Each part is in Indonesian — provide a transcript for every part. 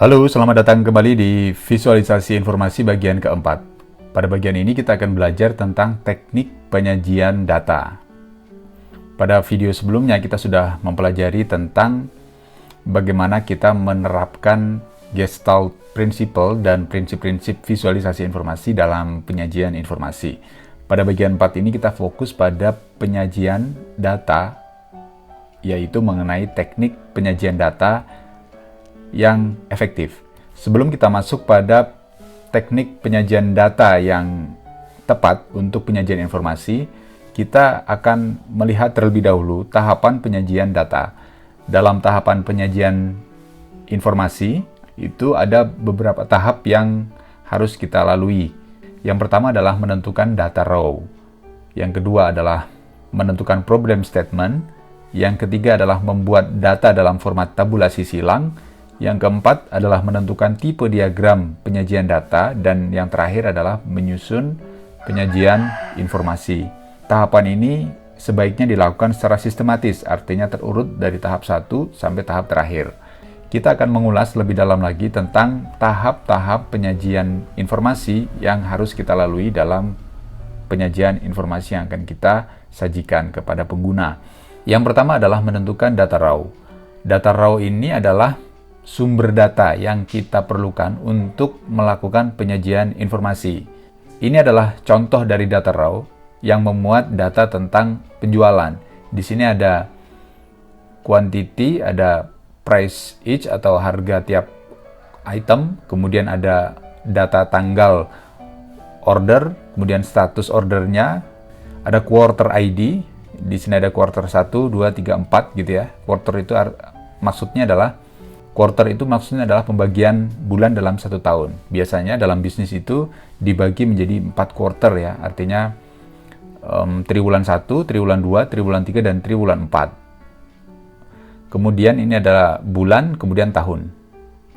Halo, selamat datang kembali di visualisasi informasi bagian keempat. Pada bagian ini kita akan belajar tentang teknik penyajian data. Pada video sebelumnya kita sudah mempelajari tentang bagaimana kita menerapkan Gestalt Principle dan prinsip-prinsip visualisasi informasi dalam penyajian informasi. Pada bagian 4 ini kita fokus pada penyajian data, yaitu mengenai teknik penyajian data yang efektif. Sebelum kita masuk pada teknik penyajian data yang tepat untuk penyajian informasi, kita akan melihat terlebih dahulu tahapan penyajian data. Dalam tahapan penyajian informasi, itu ada beberapa tahap yang harus kita lalui. Yang pertama adalah menentukan data raw. Yang kedua adalah menentukan problem statement. Yang ketiga adalah membuat data dalam format tabulasi silang. Yang keempat adalah menentukan tipe diagram penyajian data, dan yang terakhir adalah menyusun penyajian informasi. Tahapan ini sebaiknya dilakukan secara sistematis, artinya terurut dari tahap 1 sampai tahap terakhir. Kita akan mengulas lebih dalam lagi tentang tahap-tahap penyajian informasi yang harus kita lalui dalam penyajian informasi yang akan kita sajikan kepada pengguna. Yang pertama adalah menentukan data raw. Data raw ini adalah sumber data yang kita perlukan untuk melakukan penyajian informasi. Ini adalah contoh dari data raw yang memuat data tentang penjualan. Di sini ada quantity, ada price each atau harga tiap item, kemudian ada data tanggal order, kemudian status ordernya, ada quarter ID. Di sini ada quarter 1, 2, 3, 4 gitu ya. Quarter itu maksudnya adalah pembagian bulan dalam satu tahun. Biasanya dalam bisnis itu dibagi menjadi 4 quarter ya, artinya triwulan 1, triwulan 2, triwulan 3, dan triwulan 4. Kemudian ini adalah bulan, kemudian tahun,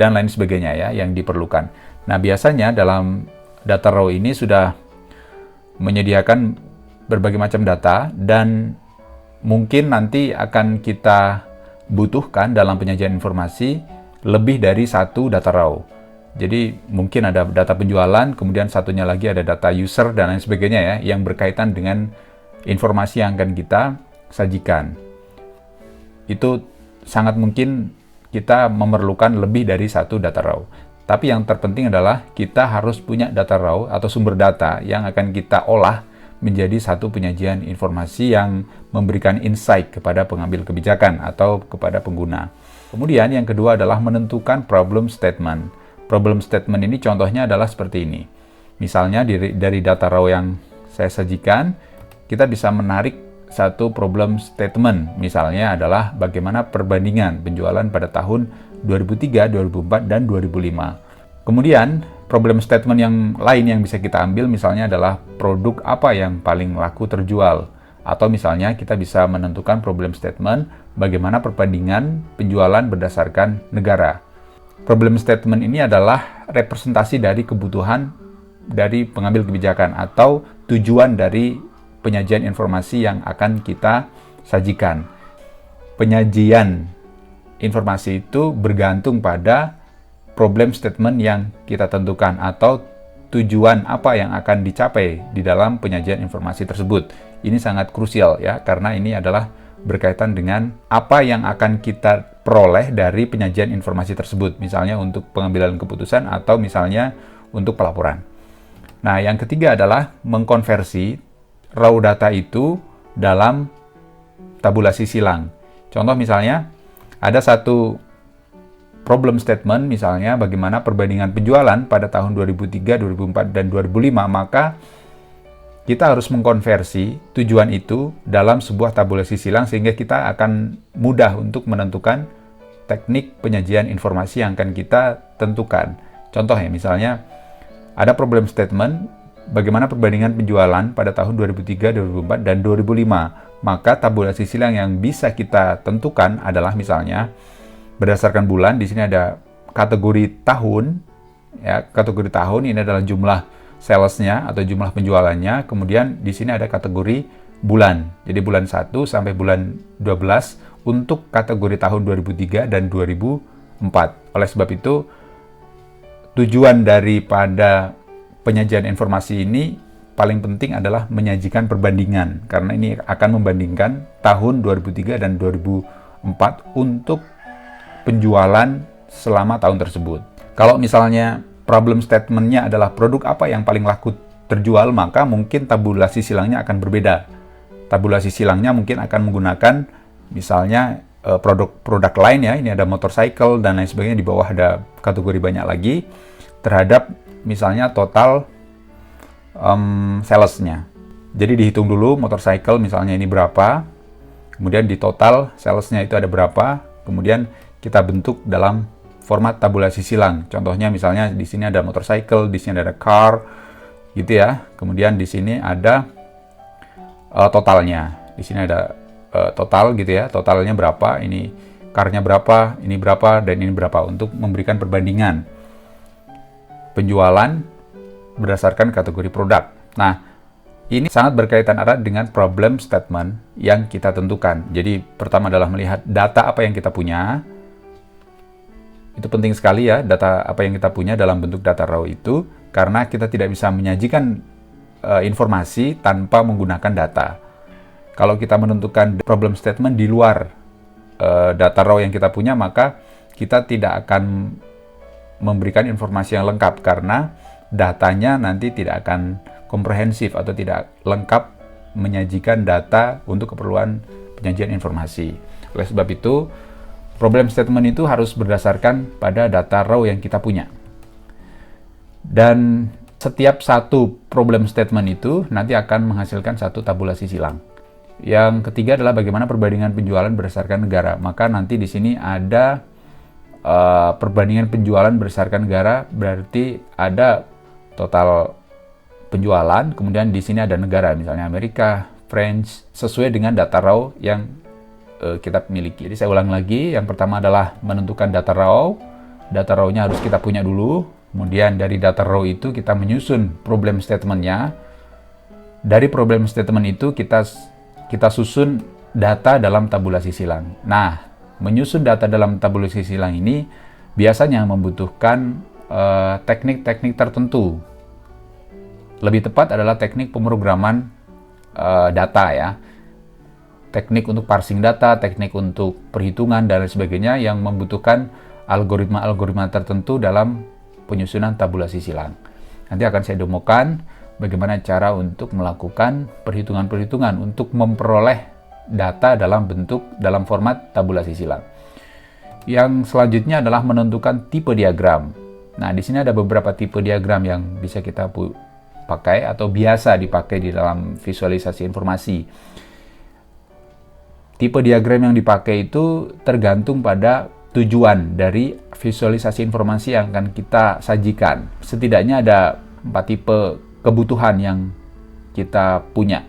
dan lain sebagainya ya yang diperlukan. Nah, biasanya dalam data raw ini sudah menyediakan berbagai macam data, dan mungkin nanti akan kita butuhkan dalam penyajian informasi lebih dari satu data raw. Jadi mungkin ada data penjualan, kemudian satunya lagi ada data user dan lain sebagainya ya, yang berkaitan dengan informasi yang akan kita sajikan. Itu sangat mungkin kita memerlukan lebih dari satu data raw. Tapi yang terpenting adalah kita harus punya data raw atau sumber data yang akan kita olah menjadi satu penyajian informasi yang memberikan insight kepada pengambil kebijakan atau kepada pengguna. Kemudian yang kedua adalah menentukan problem statement. Problem statement ini contohnya adalah seperti ini. Misalnya dari data raw yang saya sajikan, kita bisa menarik satu problem statement. Misalnya adalah bagaimana perbandingan penjualan pada tahun 2003, 2004, dan 2005. Kemudian problem statement yang lain yang bisa kita ambil misalnya adalah produk apa yang paling laku terjual. Atau misalnya kita bisa menentukan problem statement bagaimana perbandingan penjualan berdasarkan negara. Problem statement ini adalah representasi dari kebutuhan dari pengambil kebijakan atau tujuan dari penyajian informasi yang akan kita sajikan. Penyajian informasi itu bergantung pada problem statement yang kita tentukan atau tujuan apa yang akan dicapai di dalam penyajian informasi tersebut. Ini sangat krusial ya, karena ini adalah berkaitan dengan apa yang akan kita peroleh dari penyajian informasi tersebut, misalnya untuk pengambilan keputusan atau misalnya untuk pelaporan. Nah, yang ketiga adalah mengkonversi raw data itu dalam tabulasi silang. Contoh misalnya ada satu problem statement, misalnya bagaimana perbandingan penjualan pada tahun 2003, 2004, dan 2005, maka kita harus mengkonversi tujuan itu dalam sebuah tabulasi silang sehingga kita akan mudah untuk menentukan teknik penyajian informasi yang akan kita tentukan. Contohnya misalnya ada problem statement bagaimana perbandingan penjualan pada tahun 2003, 2004, dan 2005. Maka tabulasi silang yang bisa kita tentukan adalah misalnya berdasarkan bulan. Di sini ada kategori tahun, ya. Kategori tahun ini adalah jumlah salesnya atau jumlah penjualannya. Kemudian di sini ada kategori bulan. Jadi bulan 1 sampai bulan 12 untuk kategori tahun 2003 dan 2004. Oleh sebab itu, tujuan daripada penyajian informasi ini paling penting adalah menyajikan perbandingan, karena ini akan membandingkan tahun 2003 dan 2004 untuk penjualan selama tahun tersebut. Kalau misalnya problem statement-nya adalah produk apa yang paling laku terjual, maka mungkin tabulasi silangnya akan berbeda. Tabulasi silangnya mungkin akan menggunakan misalnya produk-produk lain ya, ini ada motorcycle dan lain sebagainya, di bawah ada kategori banyak lagi, terhadap misalnya total salesnya. Jadi dihitung dulu motorcycle misalnya ini berapa, kemudian di total salesnya itu ada berapa, kemudian kita bentuk dalam format tabulasi silang. Contohnya misalnya di sini ada motorcycle, di sini ada car, gitu ya. Kemudian di sini ada totalnya. Di sini ada total gitu ya. Totalnya berapa? Ini car-nya berapa? Ini berapa? Dan ini berapa? Untuk memberikan perbandingan penjualan berdasarkan kategori produk. Nah, ini sangat berkaitan erat dengan problem statement yang kita tentukan. Jadi, pertama adalah melihat data apa yang kita punya. Itu penting sekali ya, data apa yang kita punya dalam bentuk data raw itu, karena kita tidak bisa menyajikan informasi tanpa menggunakan data. Kalau kita menentukan problem statement di luar data raw yang kita punya, maka kita tidak akan memberikan informasi yang lengkap, karena datanya nanti tidak akan komprehensif atau tidak lengkap menyajikan data untuk keperluan penyajian informasi. Oleh sebab itu, problem statement itu harus berdasarkan pada data raw yang kita punya. Dan setiap satu problem statement itu nanti akan menghasilkan satu tabulasi silang. Yang ketiga adalah bagaimana perbandingan penjualan berdasarkan negara. Maka nanti di sini ada perbandingan penjualan berdasarkan negara, berarti ada total penjualan, kemudian di sini ada negara, misalnya Amerika, French, sesuai dengan data raw yang kita miliki. Jadi saya ulang lagi, yang pertama adalah menentukan data raw. Data raw-nya harus kita punya dulu. Kemudian dari data raw itu kita menyusun problem statement-nya. Dari problem statement itu kita susun data dalam tabulasi silang. Nah, menyusun data dalam tabulasi silang ini biasanya membutuhkan teknik-teknik tertentu. Lebih tepat adalah teknik pemrograman data ya. Teknik untuk parsing data, teknik untuk perhitungan, dan lain sebagainya yang membutuhkan algoritma-algoritma tertentu dalam penyusunan tabulasi silang. Nanti akan saya demokan bagaimana cara untuk melakukan perhitungan-perhitungan untuk memperoleh data dalam format tabulasi silang. Yang selanjutnya adalah menentukan tipe diagram. Nah, di sini ada beberapa tipe diagram yang bisa kita pakai atau biasa dipakai di dalam visualisasi informasi. Tipe diagram yang dipakai itu tergantung pada tujuan dari visualisasi informasi yang akan kita sajikan. Setidaknya ada 4 tipe kebutuhan yang kita punya.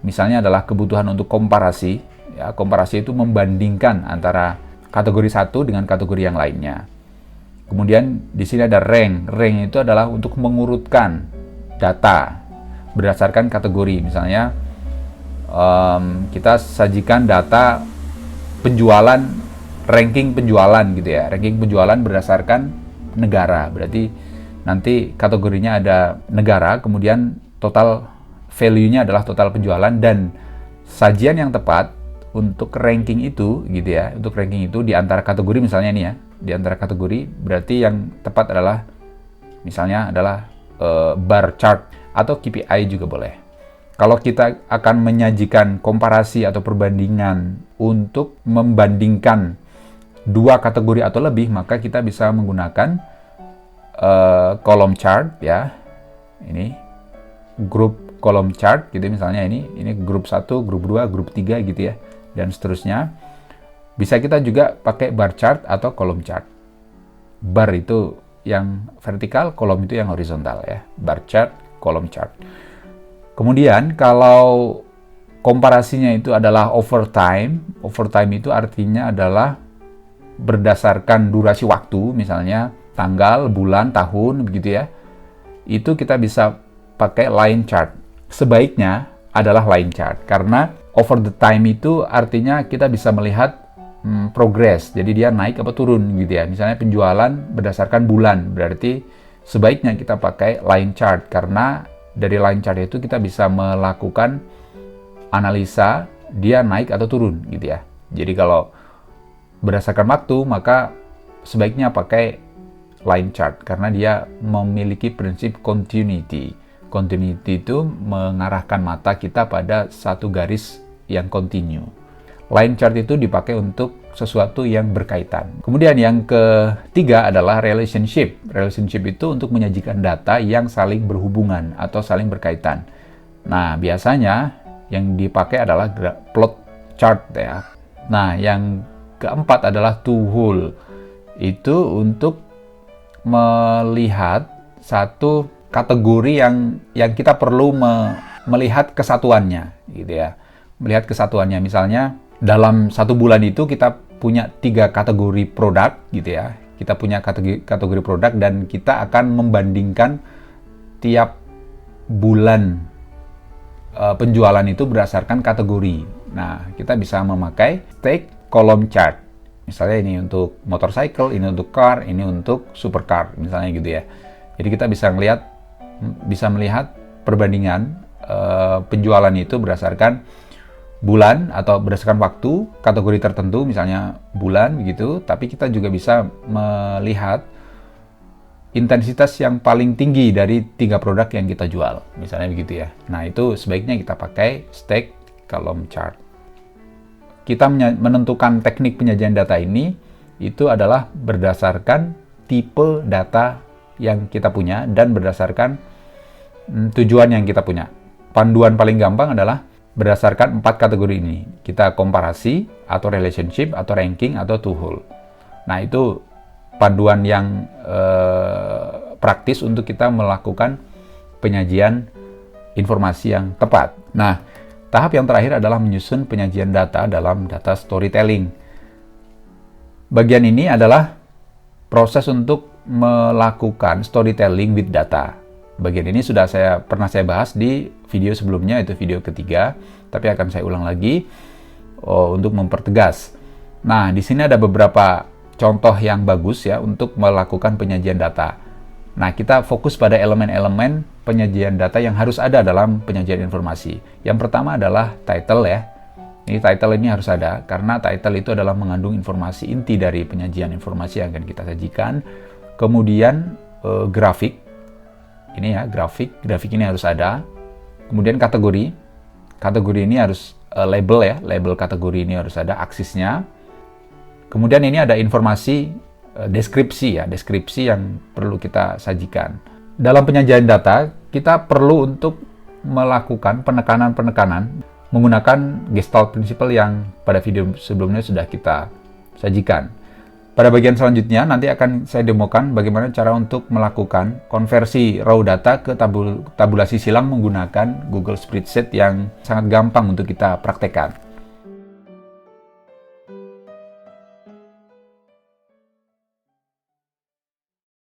Misalnya adalah kebutuhan untuk komparasi. Ya, komparasi itu membandingkan antara kategori satu dengan kategori yang lainnya. Kemudian di sini ada rank. Rank itu adalah untuk mengurutkan data berdasarkan kategori. Misalnya kita sajikan data penjualan, ranking penjualan gitu ya. Ranking penjualan berdasarkan negara. Berarti nanti kategorinya ada negara, kemudian total value-nya adalah total penjualan, dan sajian yang tepat untuk ranking itu gitu ya. Untuk ranking itu di antara kategori, misalnya ini ya, di antara kategori berarti yang tepat adalah misalnya adalah bar chart atau KPI juga boleh. Kalau kita akan menyajikan komparasi atau perbandingan untuk membandingkan 2 kategori atau lebih, maka kita bisa menggunakan column chart ya. Ini grup column chart gitu, misalnya ini grup 1, grup 2, grup 3 gitu ya, dan seterusnya. Bisa kita juga pakai bar chart atau column chart. Bar itu yang vertikal, column itu yang horizontal ya. Bar chart, column chart. Kemudian kalau komparasinya itu adalah over time itu artinya adalah berdasarkan durasi waktu, misalnya tanggal, bulan, tahun, begitu ya. Itu kita bisa pakai line chart. Sebaiknya adalah line chart, karena over the time itu artinya kita bisa melihat progress. Jadi dia naik apa turun gitu ya. Misalnya penjualan berdasarkan bulan, berarti sebaiknya kita pakai line chart, karena dari line chart itu kita bisa melakukan analisa dia naik atau turun gitu ya. Jadi kalau berdasarkan waktu, maka sebaiknya pakai line chart karena dia memiliki prinsip continuity. Continuity itu mengarahkan mata kita pada satu garis yang continue. Line chart itu dipakai untuk sesuatu yang berkaitan. Kemudian yang ketiga adalah relationship. Relationship itu untuk menyajikan data yang saling berhubungan atau saling berkaitan. Nah, biasanya yang dipakai adalah plot chart ya. Nah, yang keempat adalah two-hole. Itu untuk melihat satu kategori yang kita perlu melihat kesatuannya gitu ya. Melihat kesatuannya, misalnya dalam satu bulan itu kita punya 3 kategori produk gitu ya. Kita punya kategori produk dan kita akan membandingkan tiap bulan penjualan itu berdasarkan kategori. Nah, kita bisa memakai stack column chart. Misalnya ini untuk motorcycle, ini untuk car, ini untuk supercar, misalnya gitu ya. Jadi kita bisa melihat perbandingan penjualan itu berdasarkan bulan atau berdasarkan waktu, kategori tertentu, misalnya bulan begitu. Tapi kita juga bisa melihat intensitas yang paling tinggi dari 3 produk yang kita jual, misalnya begitu ya. Nah, itu sebaiknya kita pakai stack column chart. Kita menentukan teknik penyajian data ini itu adalah berdasarkan tipe data yang kita punya dan berdasarkan tujuan yang kita punya. Panduan paling gampang adalah berdasarkan 4 kategori ini. Kita komparasi atau relationship atau ranking atau two-hole. Nah, itu panduan yang praktis untuk kita melakukan penyajian informasi yang tepat. Nah, tahap yang terakhir adalah menyusun penyajian data dalam data storytelling. Bagian ini adalah proses untuk melakukan storytelling with data. Bagian ini pernah saya bahas di video sebelumnya, itu video ketiga, tapi akan saya ulang lagi untuk mempertegas. Nah, di sini ada beberapa contoh yang bagus ya untuk melakukan penyajian data. Nah, kita fokus pada elemen-elemen penyajian data yang harus ada dalam penyajian informasi. Yang pertama adalah title ya. Title ini harus ada karena title itu adalah mengandung informasi inti dari penyajian informasi yang akan kita sajikan. Kemudian grafik. Ini ya, grafik ini harus ada. Kemudian kategori ini harus label ya, label kategori ini harus ada, aksisnya. Kemudian ini ada informasi deskripsi ya, deskripsi yang perlu kita sajikan. Dalam penyajian data, kita perlu untuk melakukan penekanan-penekanan menggunakan Gestalt Principle yang pada video sebelumnya sudah kita sajikan. Pada bagian selanjutnya nanti akan saya demokan bagaimana cara untuk melakukan konversi raw data ke tabulasi silang menggunakan Google Spreadsheet yang sangat gampang untuk kita praktekkan.